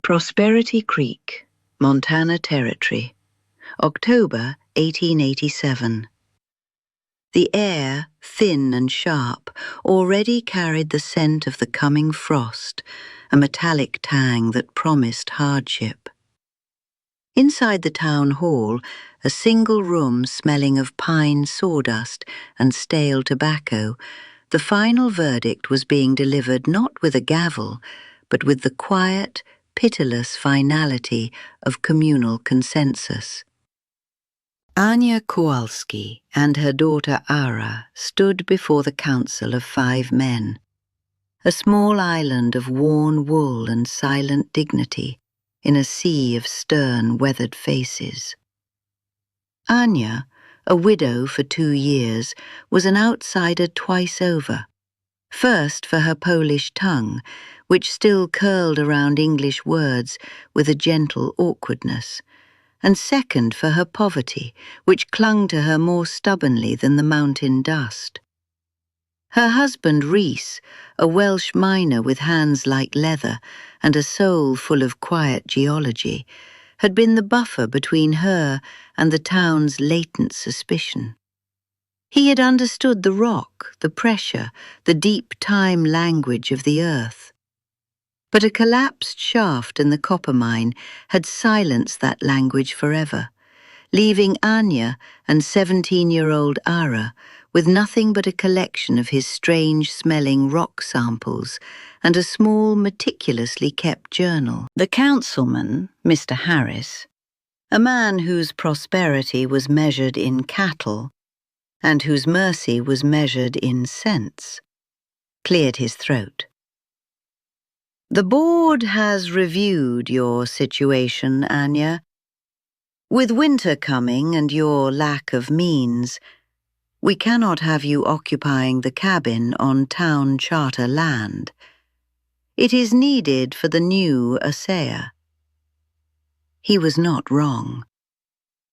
Prosperity Creek, Montana Territory, October 1887. The air, thin and sharp, already carried the scent of the coming frost, a metallic tang that promised hardship. Inside the town hall, a single room smelling of pine sawdust and stale tobacco, the final verdict was being delivered not with a gavel, but with the quiet, pitiless finality of communal consensus. Anya Kowalski and her daughter Ara stood before the council of 5 men, a small island of worn wool and silent dignity in a sea of stern, weathered faces. Anya, a widow for 2 years, was an outsider twice over. First for her Polish tongue, which still curled around English words with a gentle awkwardness, and second for her poverty, which clung to her more stubbornly than the mountain dust. Her husband Rhys, a Welsh miner with hands like leather and a soul full of quiet geology, had been the buffer between her and the town's latent suspicion. He had understood the rock, the pressure, the deep time language of the earth. But a collapsed shaft in the copper mine had silenced that language forever, leaving Anya and 17-year-old Ara with nothing but a collection of his strange-smelling rock samples and a small, meticulously kept journal. The councilman, Mr. Harris, a man whose prosperity was measured in cattle and whose mercy was measured in cents, cleared his throat. The board has reviewed your situation, Anya. With winter coming and your lack of means, we cannot have you occupying the cabin on town charter land. It is needed for the new assayer. He was not wrong.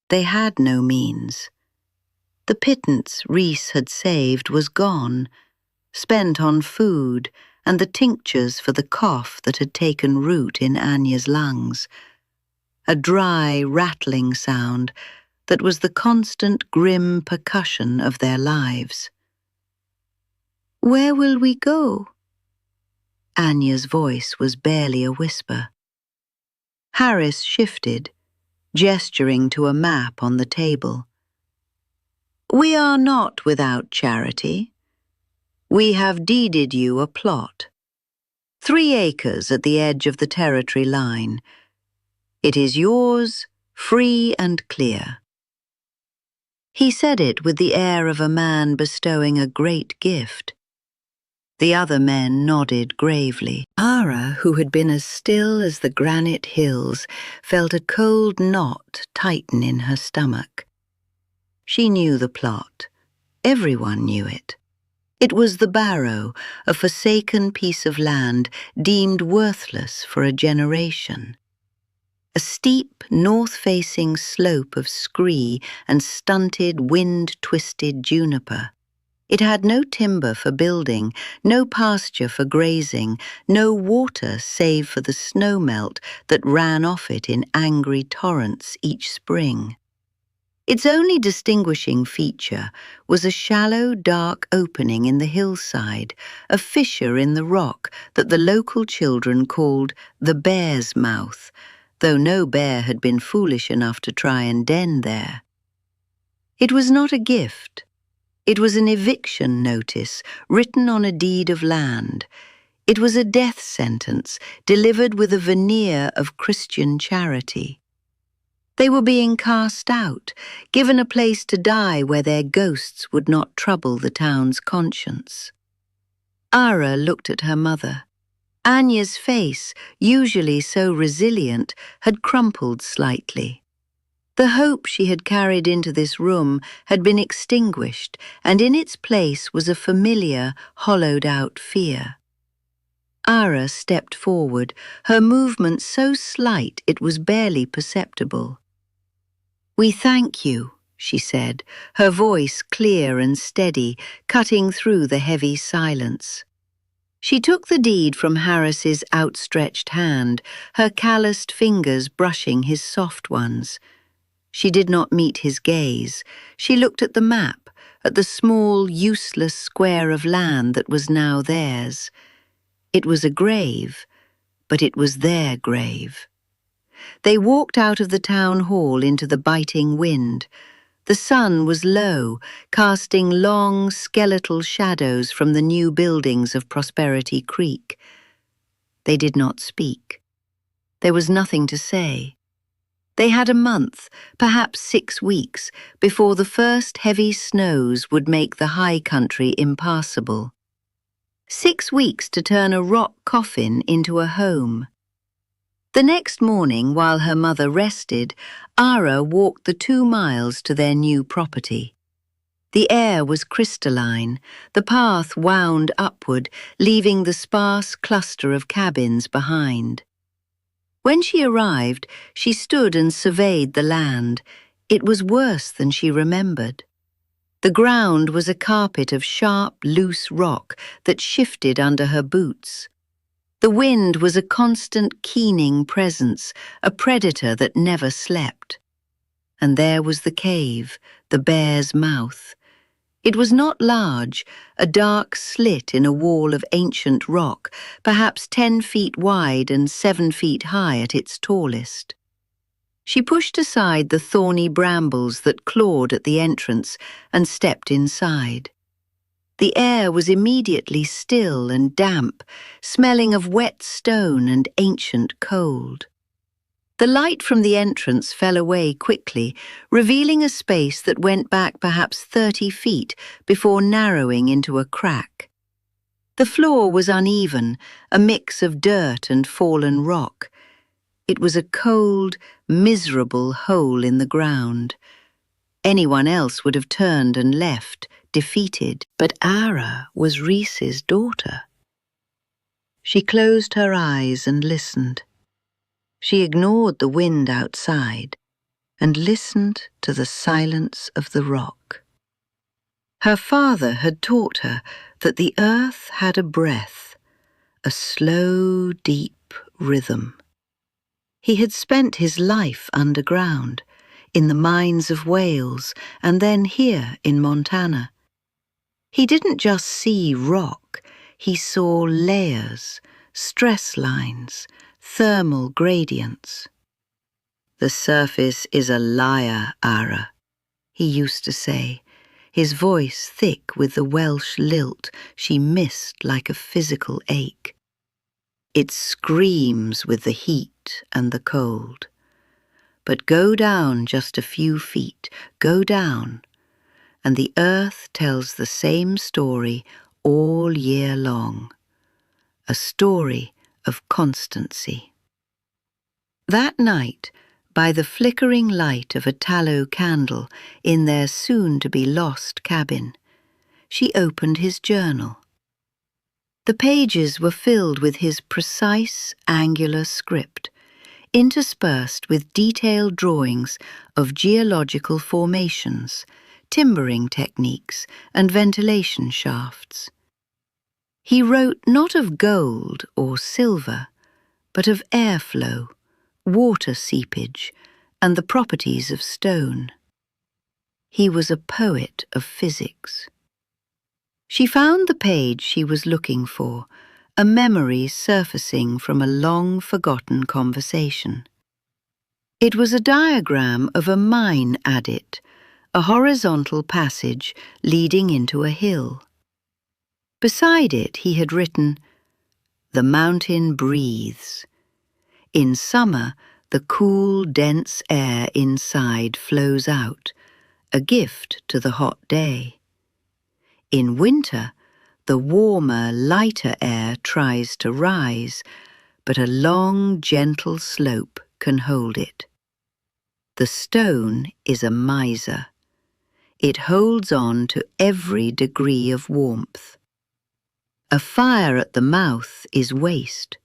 They had no means. The pittance Rhys had saved was gone, spent on food and the tinctures for the cough that had taken root in Anya's lungs, a dry, rattling sound that was the constant grim percussion of their lives. "Where will we go?" Anya's voice was barely a whisper. Harris shifted, gesturing to a map on the table. "We are not without charity. We have deeded you a plot. 3 acres at the edge of the territory line. It is yours, free and clear." He said it with the air of a man bestowing a great gift. The other men nodded gravely. Ara, who had been as still as the granite hills, felt a cold knot tighten in her stomach. She knew the plot. Everyone knew it. It was the Barrow, a forsaken piece of land deemed worthless for a generation. A steep, north-facing slope of scree and stunted, wind-twisted juniper. It had no timber for building, no pasture for grazing, no water save for the snowmelt that ran off it in angry torrents each spring. Its only distinguishing feature was a shallow, dark opening in the hillside, a fissure in the rock that the local children called the Bear's Mouth, though no bear had been foolish enough to try and den there. It was not a gift. It was an eviction notice written on a deed of land. It was a death sentence delivered with a veneer of Christian charity. They were being cast out, given a place to die where their ghosts would not trouble the town's conscience. Ara looked at her mother. Anya's face, usually so resilient, had crumpled slightly. The hope she had carried into this room had been extinguished, and in its place was a familiar, hollowed-out fear. Ara stepped forward, her movement so slight it was barely perceptible. "We thank you," she said, her voice clear and steady, cutting through the heavy silence. She took the deed from Harris's outstretched hand, her calloused fingers brushing his soft ones. She did not meet his gaze. She looked at the map, at the small, useless square of land that was now theirs. It was a grave, but it was their grave. They walked out of the town hall into the biting wind. The sun was low, casting long, skeletal shadows from the new buildings of Prosperity Creek. They did not speak. There was nothing to say. They had a month, perhaps 6 weeks, before the first heavy snows would make the high country impassable. 6 weeks to turn a rock coffin into a home. The next morning, while her mother rested, Ara walked the 2 miles to their new property. The air was crystalline, the path wound upward, leaving the sparse cluster of cabins behind. When she arrived, she stood and surveyed the land. It was worse than she remembered. The ground was a carpet of sharp, loose rock that shifted under her boots. The wind was a constant keening presence, a predator that never slept. And there was the cave, the bear's mouth. It was not large, a dark slit in a wall of ancient rock, perhaps 10 feet wide and 7 feet high at its tallest. She pushed aside the thorny brambles that clawed at the entrance and stepped inside. The air was immediately still and damp, smelling of wet stone and ancient cold. The light from the entrance fell away quickly, revealing a space that went back perhaps 30 feet before narrowing into a crack. The floor was uneven, a mix of dirt and fallen rock. It was a cold, miserable hole in the ground. Anyone else would have turned and left, defeated, but Ara was Reese's daughter. She closed her eyes and listened. She ignored the wind outside and listened to the silence of the rock. Her father had taught her that the earth had a breath, a slow, deep rhythm. He had spent his life underground, in the mines of Wales and then here in Montana. He didn't just see rock, he saw layers, stress lines, thermal gradients. "The surface is a liar, Ara," he used to say, his voice thick with the Welsh lilt she missed like a physical ache. "It screams with the heat and the cold. But go down just a few feet, go down, and the earth tells the same story all year long, a story of constancy." That night, by the flickering light of a tallow candle in their soon-to-be-lost cabin, she opened his journal. The pages were filled with his precise, angular script, interspersed with detailed drawings of geological formations, timbering techniques, and ventilation shafts. He wrote not of gold or silver, but of airflow, water seepage, and the properties of stone. He was a poet of physics. She found the page she was looking for, a memory surfacing from a long-forgotten conversation. It was a diagram of a mine adit, a horizontal passage leading into a hill. Beside it he had written, "The mountain breathes. In summer, the cool, dense air inside flows out, a gift to the hot day. In winter, the warmer, lighter air tries to rise, but a long, gentle slope can hold it. The stone is a miser. It holds on to every degree of warmth. A fire at the mouth is waste.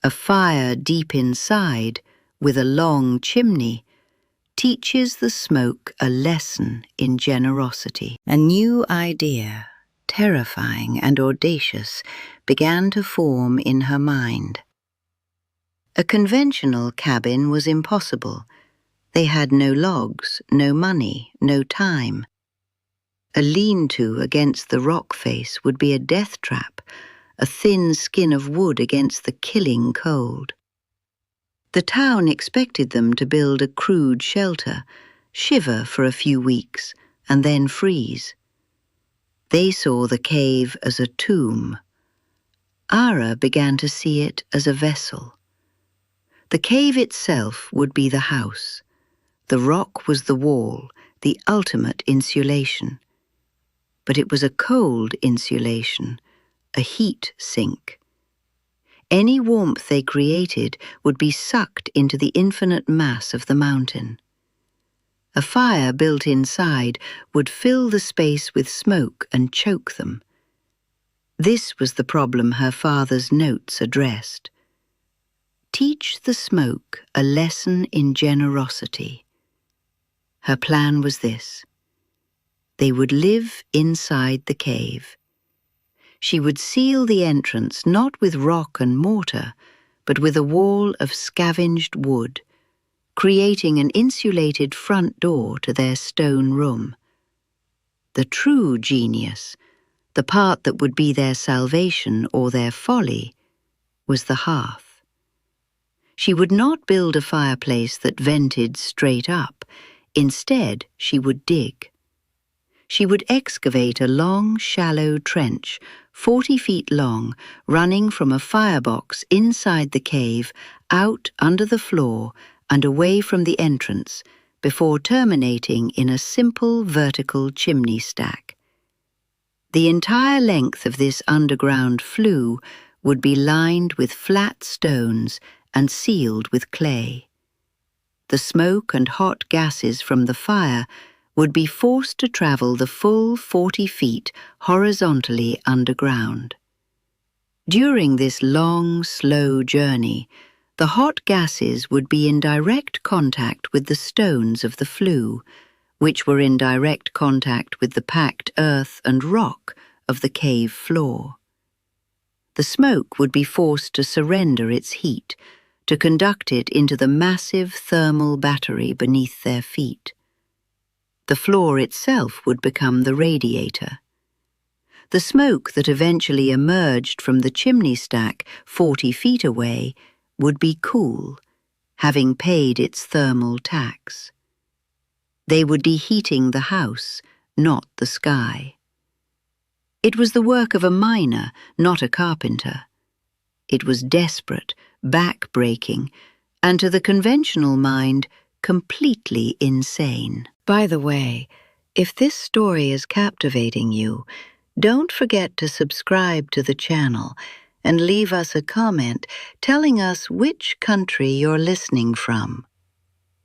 A fire deep inside, with a long chimney, teaches the smoke a lesson in generosity." A new idea, terrifying and audacious, began to form in her mind. A conventional cabin was impossible. They had no logs, no money, no time. A lean-to against the rock face would be a death trap, a thin skin of wood against the killing cold. The town expected them to build a crude shelter, shiver for a few weeks, and then freeze. They saw the cave as a tomb. Ara began to see it as a vessel. The cave itself would be the house. The rock was the wall, the ultimate insulation. But it was a cold insulation, a heat sink. Any warmth they created would be sucked into the infinite mass of the mountain. A fire built inside would fill the space with smoke and choke them. This was the problem her father's notes addressed. Teach the smoke a lesson in generosity. Her plan was this. They would live inside the cave. She would seal the entrance not with rock and mortar, but with a wall of scavenged wood, creating an insulated front door to their stone room. The true genius, the part that would be their salvation or their folly, was the hearth. She would not build a fireplace that vented straight up. Instead, she would dig. She would excavate a long, shallow trench, 40 feet long, running from a firebox inside the cave, out under the floor and away from the entrance, before terminating in a simple vertical chimney stack. The entire length of this underground flue would be lined with flat stones and sealed with clay. The smoke and hot gases from the fire would be forced to travel the full 40 feet horizontally underground. During this long, slow journey, the hot gases would be in direct contact with the stones of the flue, which were in direct contact with the packed earth and rock of the cave floor. The smoke would be forced to surrender its heat, to conduct it into the massive thermal battery beneath their feet. The floor itself would become the radiator. The smoke that eventually emerged from the chimney stack 40 feet away would be cool, having paid its thermal tax. They would be heating the house, not the sky. It was the work of a miner, not a carpenter. It was desperate, back-breaking, and to the conventional mind, completely insane. By the way, if this story is captivating you, don't forget to subscribe to the channel and leave us a comment telling us which country you're listening from.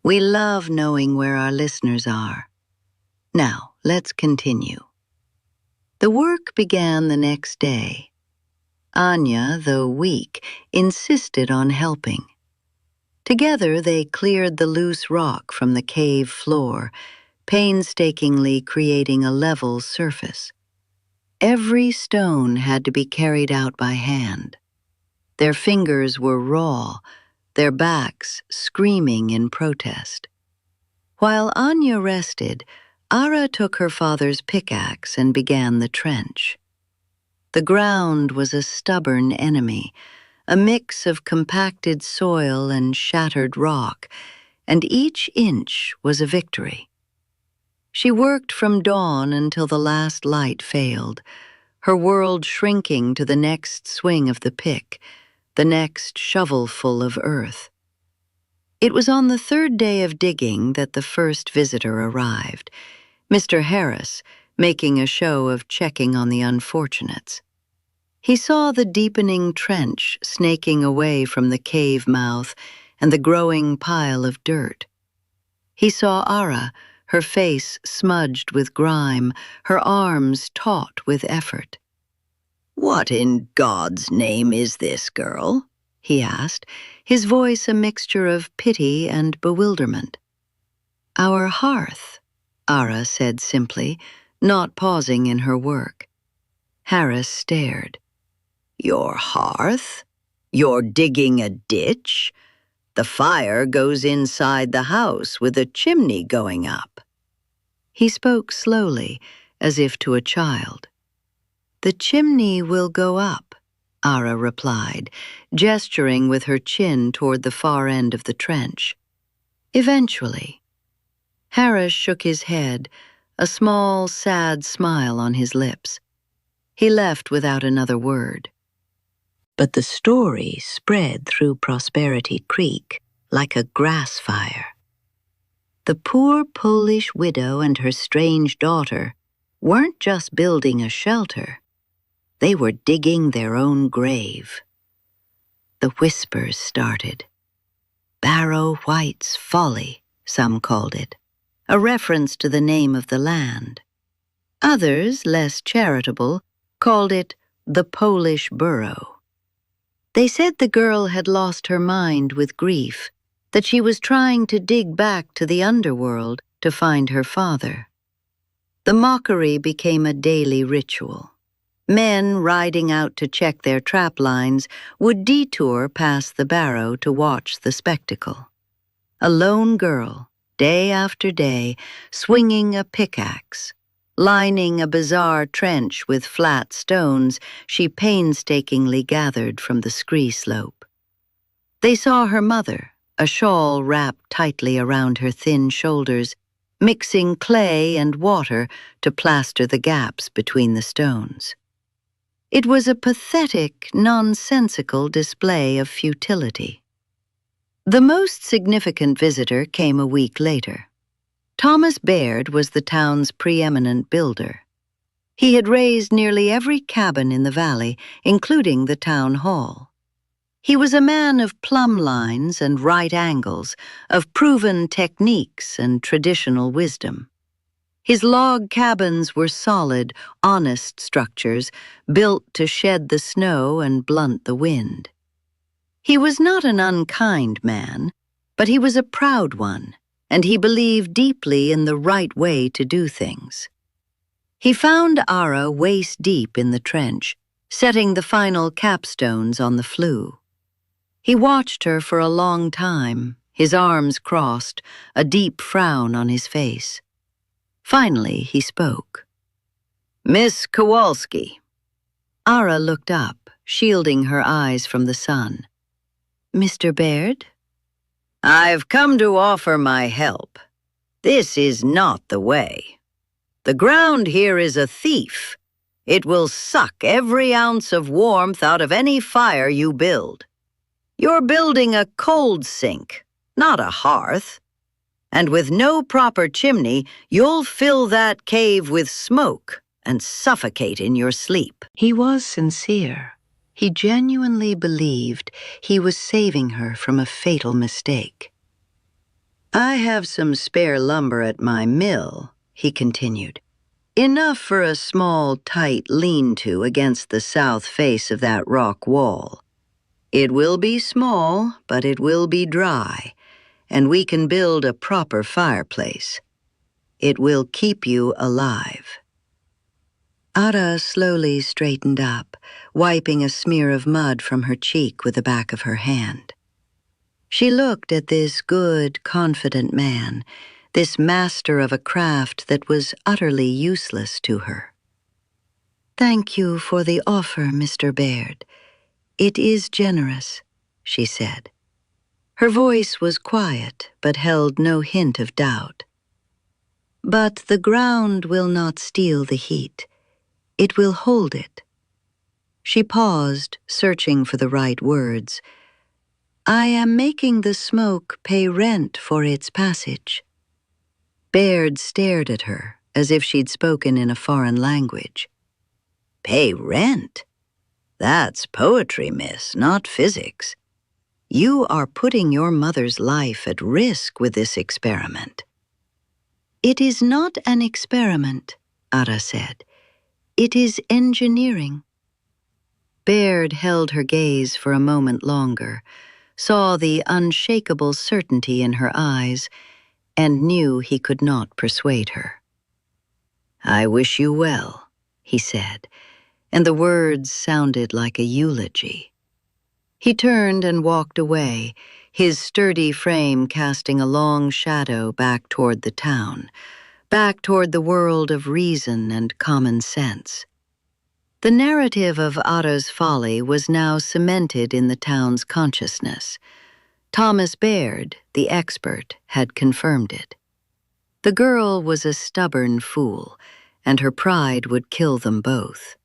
We love knowing where our listeners are. Now, let's continue. The work began the next day. Anya, though weak, insisted on helping. Together they cleared the loose rock from the cave floor, painstakingly creating a level surface. Every stone had to be carried out by hand. Their fingers were raw, their backs screaming in protest. While Anya rested, Ara took her father's pickaxe and began the trench. The ground was a stubborn enemy, a mix of compacted soil and shattered rock, and each inch was a victory. She worked from dawn until the last light failed, her world shrinking to the next swing of the pick, the next shovelful of earth. It was on the third day of digging that the first visitor arrived, Mr. Harris, making a show of checking on the unfortunates. He saw the deepening trench snaking away from the cave mouth and the growing pile of dirt. He saw Ara, her face smudged with grime, her arms taut with effort. "What in God's name is this, girl?" he asked, his voice a mixture of pity and bewilderment. "Our hearth," Ara said simply, not pausing in her work. Harris stared. Your hearth? You're digging a ditch? The fire goes inside the house with a chimney going up. He spoke slowly, as if to a child. The chimney will go up, Ara replied, gesturing with her chin toward the far end of the trench. Eventually. Harris shook his head, a small, sad smile on his lips. He left without another word. But the story spread through Prosperity Creek like a grass fire. The poor Polish widow and her strange daughter weren't just building a shelter. They were digging their own grave. The whispers started. Barrow White's Folly, some called it, a reference to the name of the land. Others, less charitable, called it the Polish Burrow. They said the girl had lost her mind with grief, that she was trying to dig back to the underworld to find her father. The mockery became a daily ritual. Men riding out to check their trap lines would detour past the Barrow to watch the spectacle. A lone girl, day after day, swinging a pickaxe, lining a bizarre trench with flat stones she painstakingly gathered from the scree slope. They saw her mother, a shawl wrapped tightly around her thin shoulders, mixing clay and water to plaster the gaps between the stones. It was a pathetic, nonsensical display of futility. The most significant visitor came a week later. Thomas Baird was the town's preeminent builder. He had raised nearly every cabin in the valley, including the town hall. He was a man of plumb lines and right angles, of proven techniques and traditional wisdom. His log cabins were solid, honest structures, built to shed the snow and blunt the wind. He was not an unkind man, but he was a proud one, and he believed deeply in the right way to do things. He found Ara waist-deep in the trench, setting the final capstones on the flue. He watched her for a long time, his arms crossed, a deep frown on his face. Finally, he spoke. Miss Kowalski. Ara looked up, shielding her eyes from the sun. Mr. Baird? I've come to offer my help. This is not the way. The ground here is a thief. It will suck every ounce of warmth out of any fire you build. You're building a cold sink, not a hearth. And with no proper chimney, you'll fill that cave with smoke and suffocate in your sleep. He was sincere. He genuinely believed he was saving her from a fatal mistake. I have some spare lumber at my mill, he continued. Enough for a small, tight lean-to against the south face of that rock wall. It will be small, but it will be dry, and we can build a proper fireplace. It will keep you alive. Ara slowly straightened up, wiping a smear of mud from her cheek with the back of her hand. She looked at this good, confident man, this master of a craft that was utterly useless to her. Thank you for the offer, Mr. Baird. It is generous, she said. Her voice was quiet, but held no hint of doubt. But the ground will not steal the heat. It will hold it. She paused, searching for the right words. I am making the smoke pay rent for its passage. Baird stared at her, as if she'd spoken in a foreign language. Pay rent? That's poetry, miss, not physics. You are putting your mother's life at risk with this experiment. It is not an experiment, Ara said. It is engineering. Baird held her gaze for a moment longer, saw the unshakable certainty in her eyes, and knew he could not persuade her. I wish you well, he said, and the words sounded like a eulogy. He turned and walked away, his sturdy frame casting a long shadow back toward the town, back toward the world of reason and common sense. The narrative of Ada's folly was now cemented in the town's consciousness. Thomas Baird, the expert, had confirmed it. The girl was a stubborn fool, and her pride would kill them both.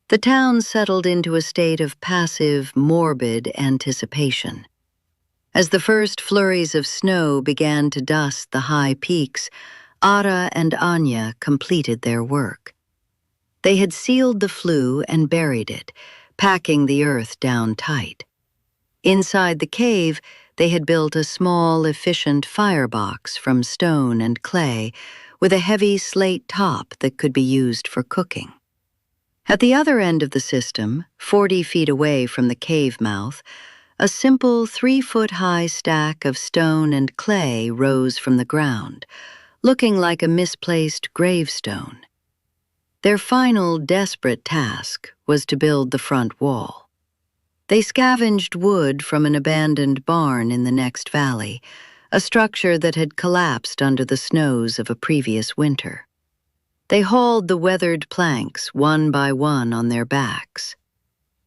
The town settled into a state of passive, morbid anticipation. As the first flurries of snow began to dust the high peaks, Ada and Anya completed their work. They had sealed the flue and buried it, packing the earth down tight. Inside the cave, they had built a small, efficient firebox from stone and clay with a heavy slate top that could be used for cooking. At the other end of the system, 40 feet away from the cave mouth, a simple 3-foot-high stack of stone and clay rose from the ground, looking like a misplaced gravestone. Their final, desperate task was to build the front wall. They scavenged wood from an abandoned barn in the next valley, a structure that had collapsed under the snows of a previous winter. They hauled the weathered planks one by one on their backs.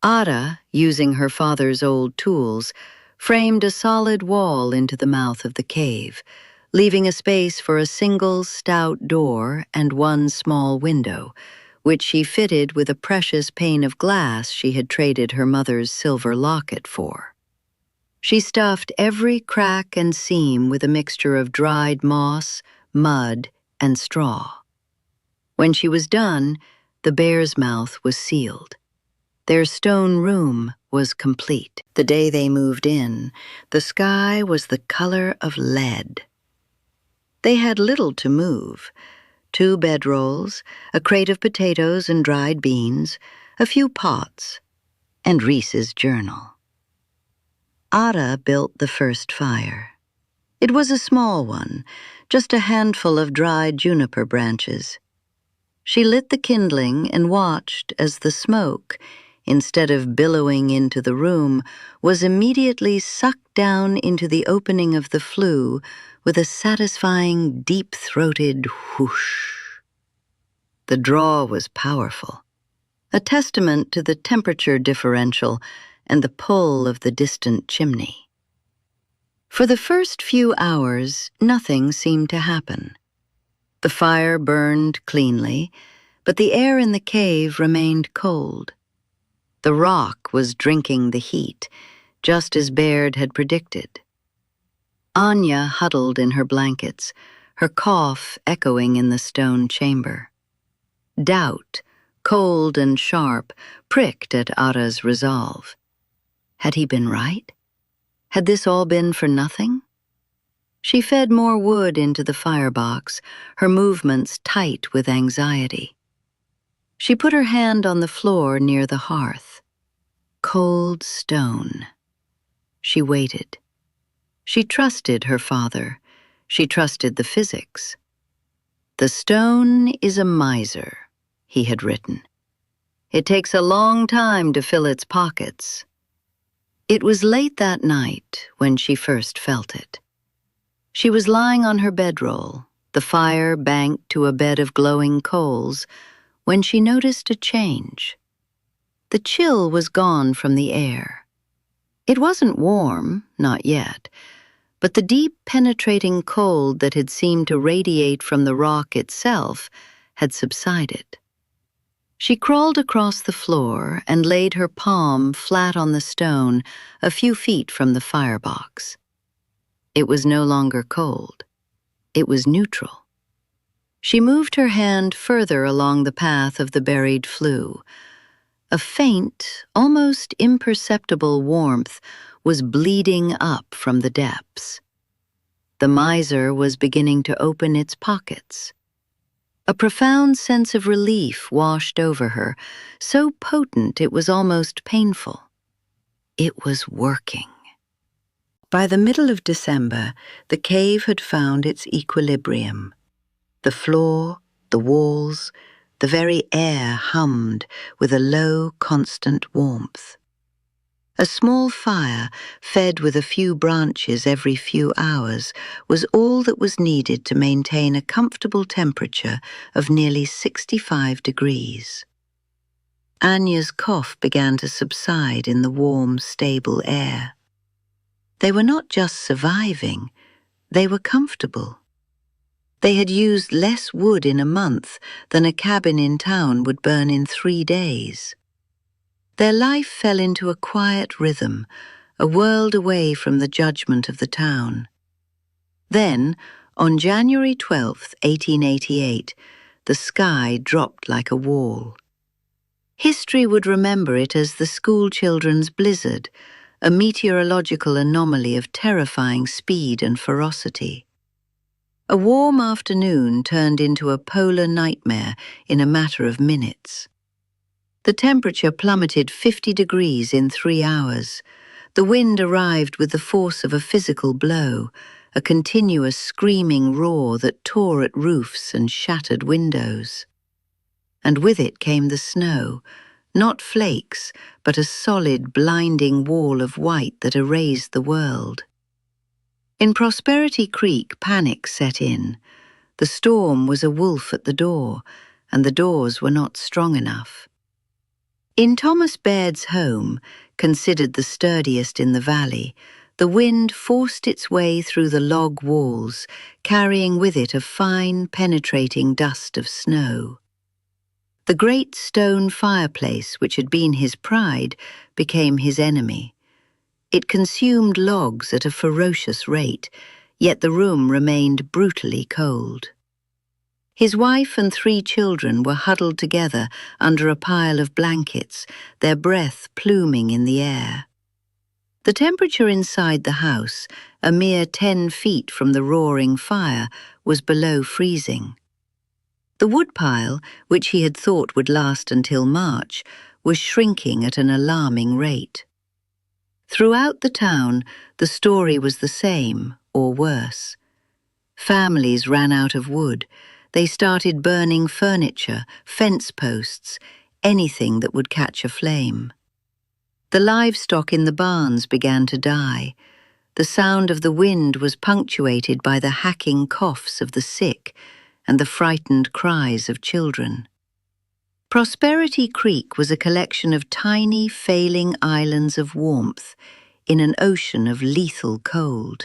Ada, using her father's old tools, framed a solid wall into the mouth of the cave, leaving a space for a single stout door and one small window, which she fitted with a precious pane of glass she had traded her mother's silver locket for. She stuffed every crack and seam with a mixture of dried moss, mud, and straw. When she was done, the bear's mouth was sealed. Their stone room was complete. The day they moved in, the sky was the color of lead. They had little to move: 2 bedrolls, a crate of potatoes and dried beans, a few pots, and Reese's journal. Ada built the first fire. It was a small one, just a handful of dried juniper branches. She lit the kindling and watched as the smoke, instead of billowing into the room, was immediately sucked down into the opening of the flue with a satisfying, deep-throated whoosh. The draw was powerful, a testament to the temperature differential and the pull of the distant chimney. For the first few hours, nothing seemed to happen. The fire burned cleanly, but the air in the cave remained cold. The rock was drinking the heat, just as Baird had predicted. Anya huddled in her blankets, her cough echoing in the stone chamber. Doubt, cold and sharp, pricked at Ada's resolve. Had he been right? Had this all been for nothing? She fed more wood into the firebox, her movements tight with anxiety. She put her hand on the floor near the hearth. Cold stone. She waited. She trusted her father. She trusted the physics. "The stone is a miser," he had written. "It takes a long time to fill its pockets." It was late that night when she first felt it. She was lying on her bedroll, the fire banked to a bed of glowing coals, when she noticed a change. The chill was gone from the air. It wasn't warm, not yet, but the deep, penetrating cold that had seemed to radiate from the rock itself had subsided. She crawled across the floor and laid her palm flat on the stone a few feet from the firebox. It was no longer cold. It was neutral. She moved her hand further along the path of the buried flue. A faint, almost imperceptible warmth was bleeding up from the depths. The miser was beginning to open its pockets. A profound sense of relief washed over her, so potent it was almost painful. It was working. By the middle of December, the cave had found its equilibrium. The floor, the walls, The very air hummed with a low, constant warmth. A small fire, fed with a few branches every few hours, was all that was needed to maintain a comfortable temperature of nearly 65 degrees. Anya's cough began to subside in the warm, stable air. They were not just surviving, they were comfortable. They had used less wood in a month than a cabin in town would burn in 3 days. Their life fell into a quiet rhythm, a world away from the judgment of the town. Then, on January 12, 1888, the sky dropped like a wall. History would remember it as the schoolchildren's blizzard, a meteorological anomaly of terrifying speed and ferocity. A warm afternoon turned into a polar nightmare in a matter of minutes. The temperature plummeted 50 degrees in 3 hours. The wind arrived with the force of a physical blow, a continuous screaming roar that tore at roofs and shattered windows. And with it came the snow, not flakes, but a solid, blinding wall of white that erased the world. In Prosperity Creek, panic set in. The storm was a wolf at the door, and the doors were not strong enough. In Thomas Baird's home, considered the sturdiest in the valley, the wind forced its way through the log walls, carrying with it a fine, penetrating dust of snow. The great stone fireplace, which had been his pride, became his enemy. It consumed logs at a ferocious rate, yet the room remained brutally cold. His wife and 3 children were huddled together under a pile of blankets, their breath pluming in the air. The temperature inside the house, a mere 10 feet from the roaring fire, was below freezing. The woodpile, which he had thought would last until March, was shrinking at an alarming rate. Throughout the town, the story was the same, or worse. Families ran out of wood. They started burning furniture, fence posts, anything that would catch a flame. The livestock in the barns began to die. The sound of the wind was punctuated by the hacking coughs of the sick and the frightened cries of children. Prosperity Creek was a collection of tiny, failing islands of warmth in an ocean of lethal cold.